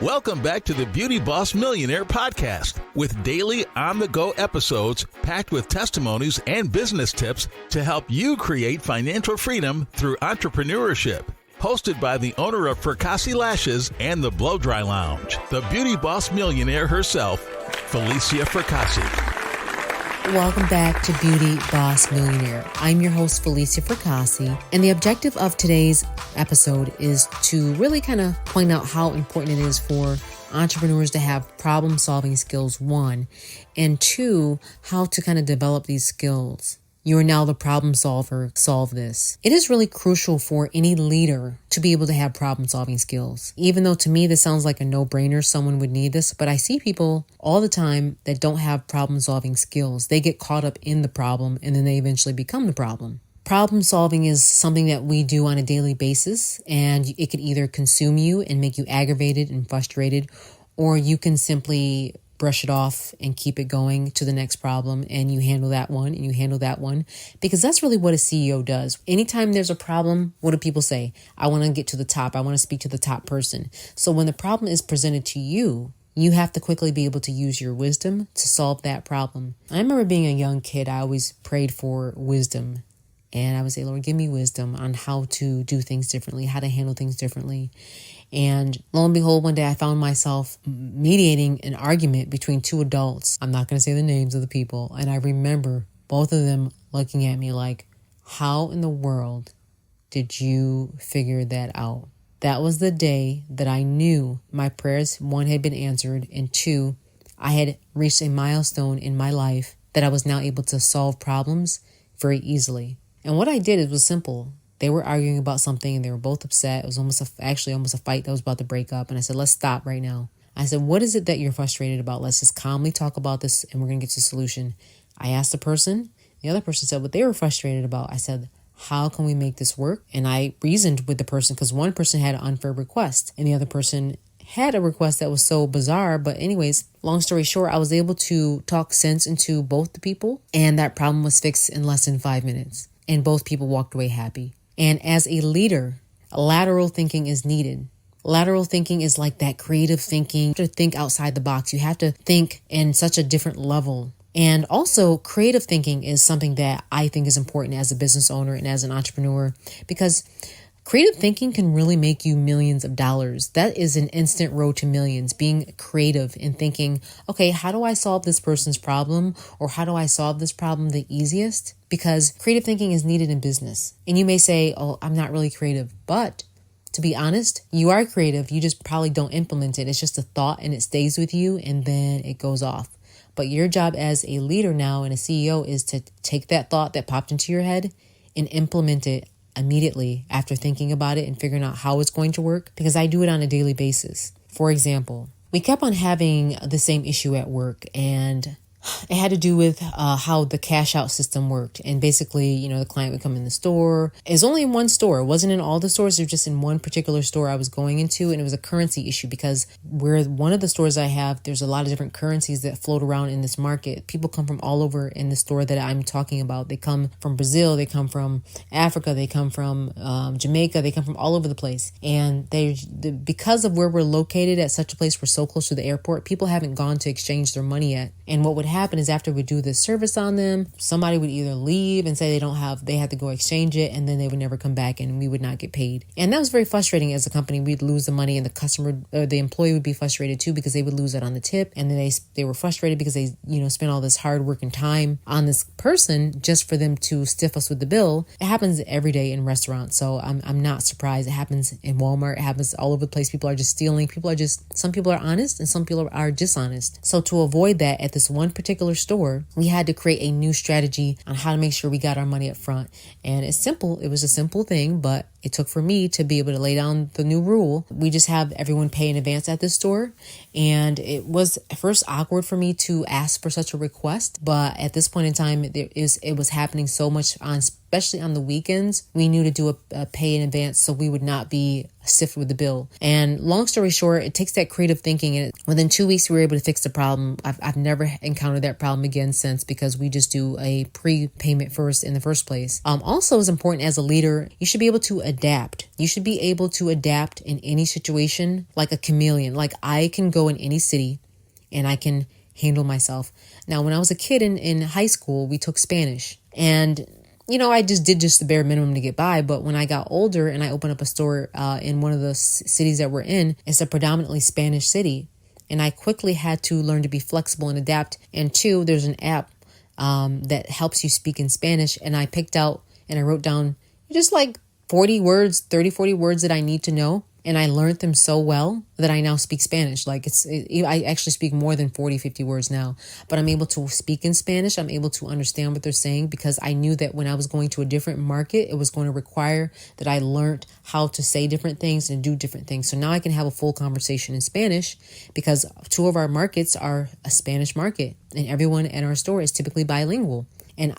Welcome back to the Beauty Boss Millionaire podcast with daily on-the-go episodes packed with testimonies and business tips to help you create financial freedom through entrepreneurship. Hosted by the owner of Fracassi Lashes and the Blow Dry Lounge, the Beauty Boss Millionaire herself, Falicia Fracassi. Welcome back to Beauty Boss Millionaire. I'm your host, Falicia Fracassi, and the objective of today's episode is to really kind of point out how important it is for entrepreneurs to have problem-solving skills, one, and two, how to kind of develop these skills. You are now the problem solver. Solve this. It is really crucial for any leader to be able to have problem solving skills. Even though to me this sounds like a no-brainer, someone would need this, but I see people all the time that don't have problem solving skills. They get caught up in the problem and then they eventually become the problem. Problem solving is something that we do on a daily basis, and it can either consume you and make you aggravated and frustrated, or you can simply brush it off and keep it going to the next problem, and you handle that one and you handle that one, because that's really what a CEO does. Anytime there's a problem, what do people say? I want to get to the top. I want to speak to the top person. So when the problem is presented to you, you have to quickly be able to use your wisdom to solve that problem. I remember being a young kid, I always prayed for wisdom. And I would say, Lord, give me wisdom on how to do things differently, how to handle things differently. And lo and behold, one day I found myself mediating an argument between two adults. I'm not going to say the names of the people. And I remember both of them looking at me like, how in the world did you figure that out? That was the day that I knew my prayers, one, had been answered, and two, I had reached a milestone in my life that I was now able to solve problems very easily. And what I did was simple. They were arguing about something and they were both upset. It was almost a fight that was about to break up. And I said, let's stop right now. I said, what is it that you're frustrated about? Let's just calmly talk about this and we're going to get to a solution. I asked the person. The other person said what they were frustrated about. I said, how can we make this work? And I reasoned with the person because one person had an unfair request and the other person had a request that was so bizarre. But anyways, long story short, I was able to talk sense into both the people, and that problem was fixed in less than 5 minutes. And both people walked away happy. And as a leader, lateral thinking is needed. Lateral thinking is like that creative thinking. You have to think outside the box. You have to think in such a different level. And also creative thinking is something that I think is important as a business owner and as an entrepreneur, because creative thinking can really make you millions of dollars. That is an instant road to millions, being creative and thinking, okay, how do I solve this person's problem? Or how do I solve this problem the easiest? Because creative thinking is needed in business. And you may say, oh, I'm not really creative. But to be honest, you are creative. You just probably don't implement it. It's just a thought and it stays with you and then it goes off. But your job as a leader now and a CEO is to take that thought that popped into your head and implement it immediately after thinking about it and figuring out how it's going to work, because I do it on a daily basis. For example, we kept on having the same issue at work, and it had to do with how the cash out system worked. And basically, the client would come in the store. It's only in one store. It wasn't in all the stores. It was just in one particular store I was going into. And it was a currency issue because where one of the stores I have, there's a lot of different currencies that float around in this market. People come from all over in the store that I'm talking about. They come from Brazil. They come from Africa. They come from Jamaica. They come from all over the place. And because of where we're located at such a place, we're so close to the airport, people haven't gone to exchange their money yet. And what would happen is after we do this service on them, somebody would either leave and say they had to go exchange it, and then they would never come back and we would not get paid. And that was very frustrating as a company. We'd lose the money and the customer or the employee would be frustrated too, because they would lose it on the tip. And then they were frustrated because they, spent all this hard work and time on this person just for them to stiff us with the bill. It happens every day in restaurants. So I'm not surprised. It happens in Walmart. It happens all over the place. People are just stealing. Some people are honest and some people are dishonest. So to avoid that at this one particular store, we had to create a new strategy on how to make sure we got our money up front. And it's simple. It was a simple thing, but it took for me to be able to lay down the new rule. We just have everyone pay in advance at this store. And it was at first awkward for me to ask for such a request. But at this point in time, it was happening so much on especially on the weekends, we knew to do a pay in advance so we would not be stiff with the bill. And long story short, it takes that creative thinking, and within 2 weeks, we were able to fix the problem. I've never encountered that problem again since, because we just do a pre-payment first in the first place. Also, as important as a leader, you should be able to adapt. You should be able to adapt in any situation like a chameleon. Like, I can go in any city and I can handle myself. Now, when I was a kid in high school, we took Spanish, and I just did the bare minimum to get by. But when I got older and I opened up a store in one of the cities that we're in, it's a predominantly Spanish city. And I quickly had to learn to be flexible and adapt. And two, there's an app that helps you speak in Spanish. And I picked out and I wrote down just like 40 words, 30, 40 words that I need to know. And I learned them so well that I now speak Spanish. I actually speak more than 40, 50 words now, but I'm able to speak in Spanish. I'm able to understand what they're saying, because I knew that when I was going to a different market, it was going to require that I learned how to say different things and do different things. So now I can have a full conversation in Spanish, because 2 of our markets are a Spanish market, and everyone at our store is typically bilingual. And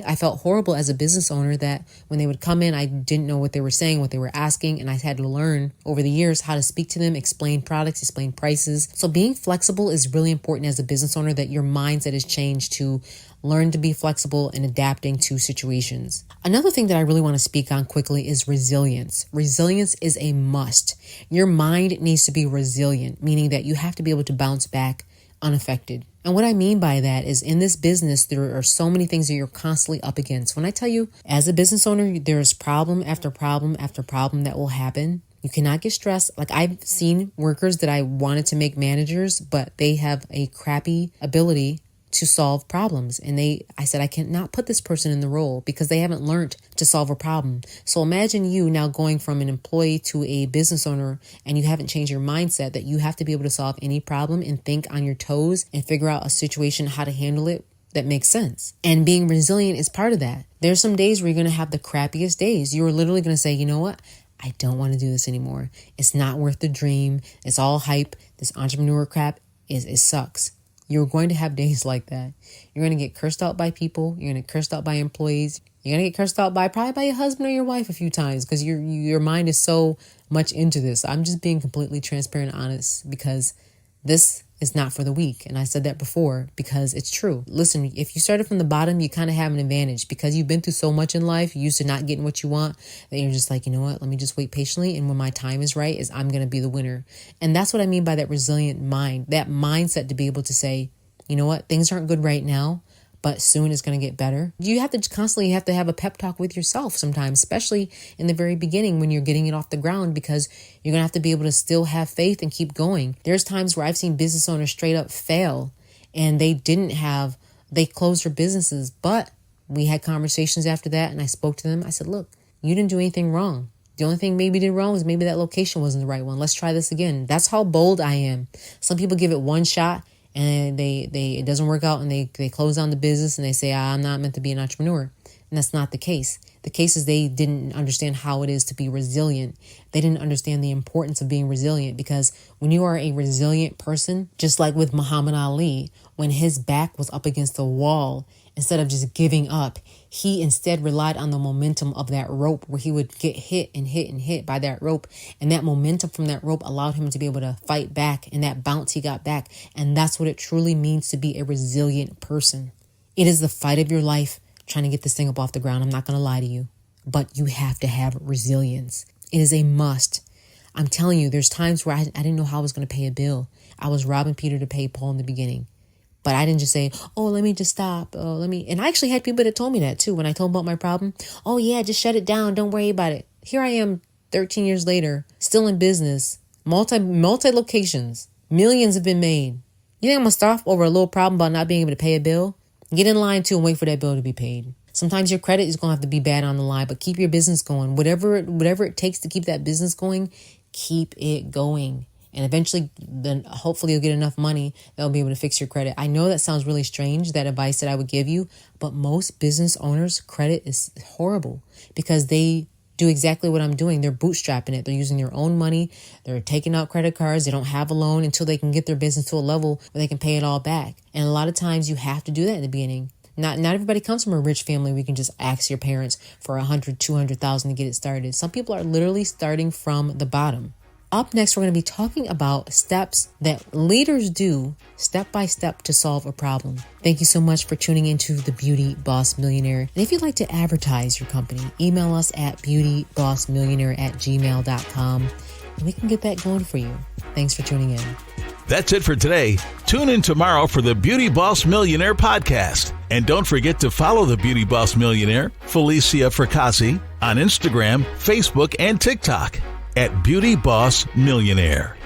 I felt horrible as a business owner that when they would come in, I didn't know what they were saying, what they were asking. And I had to learn over the years how to speak to them, explain products, explain prices. So being flexible is really important as a business owner, that your mindset is changed to learn to be flexible and adapting to situations. Another thing that I really want to speak on quickly is resilience. Resilience is a must. Your mind needs to be resilient, meaning that you have to be able to bounce back unaffected. And what I mean by that is, in this business, there are so many things that you're constantly up against. When I tell you, as a business owner, there's problem after problem after problem that will happen. You cannot get stressed. Like, I've seen workers that I wanted to make managers, but they have a crappy ability to solve problems. And I said, I cannot put this person in the role because they haven't learned to solve a problem. So imagine you now going from an employee to a business owner, and you haven't changed your mindset that you have to be able to solve any problem and think on your toes and figure out a situation, how to handle it that makes sense. And being resilient is part of that. There's some days where you're going to have the crappiest days. You're literally going to say, you know what? I don't want to do this anymore. It's not worth the dream. It's all hype. This entrepreneur crap it sucks. You're going to have days like that. You're going to get cursed out by people. You're going to get cursed out by employees. You're going to get cursed out probably by your husband or your wife a few times, because your mind is so much into this. I'm just being completely transparent and honest, because this is not for the weak. And I said that before because it's true. Listen, if you started from the bottom, you kind of have an advantage, because you've been through so much in life. You used to not getting what you want, that you're just like, you know what, let me just wait patiently. And when my time is right, I'm going to be the winner. And that's what I mean by that resilient mind, that mindset to be able to say, you know what, things aren't good right now, but soon it's going to get better. You have to constantly have a pep talk with yourself sometimes, especially in the very beginning when you're getting it off the ground, because you're going to have to be able to still have faith and keep going. There's times where I've seen business owners straight up fail, and they closed their businesses, but we had conversations after that, and I spoke to them. I said, look, you didn't do anything wrong. The only thing maybe you did wrong is maybe that location wasn't the right one. Let's try this again. That's how bold I am. Some people give it one shot, and it doesn't work out, and they close down the business, and they say, I'm not meant to be an entrepreneur. And that's not the case. The case is they didn't understand how it is to be resilient. They didn't understand the importance of being resilient, because when you are a resilient person, just like with Muhammad Ali, when his back was up against the wall, instead of just giving up, he instead relied on the momentum of that rope, where he would get hit and hit and hit by that rope. And that momentum from that rope allowed him to be able to fight back, and that bounce he got back. And that's what it truly means to be a resilient person. It is the fight of your life trying to get this thing up off the ground. I'm not going to lie to you, but you have to have resilience. It is a must. I'm telling you, there's times where I didn't know how I was going to pay a bill. I was robbing Peter to pay Paul in the beginning. But I didn't just say, oh, let me just stop. And I actually had people that told me that too. When I told them about my problem, oh yeah, just shut it down. Don't worry about it. Here I am 13 years later, still in business, multi locations, millions have been made. You think I'm going to stop over a little problem about not being able to pay a bill? Get in line too and wait for that bill to be paid. Sometimes your credit is going to have to be bad on the line, but keep your business going. Whatever it takes to keep that business going, keep it going. And eventually, then hopefully you'll get enough money that will be able to fix your credit. I know that sounds really strange, that advice that I would give you, but most business owners' credit is horrible because they do exactly what I'm doing. They're bootstrapping it. They're using their own money. They're taking out credit cards. They don't have a loan until they can get their business to a level where they can pay it all back. And a lot of times you have to do that in the beginning. Not everybody comes from a rich family. We can just ask your parents for $100,000, $200,000 to get it started. Some people are literally starting from the bottom. Up next, we're going to be talking about steps that leaders do step by step to solve a problem. Thank you so much for tuning into the Beauty Boss Millionaire. And if you'd like to advertise your company, email us at beautybossmillionaire@gmail.com and we can get that going for you. Thanks for tuning in. That's it for today. Tune in tomorrow for the Beauty Boss Millionaire podcast. And don't forget to follow the Beauty Boss Millionaire, Falicia Fracassi, on Instagram, Facebook, and TikTok at Beauty Boss Millionaire.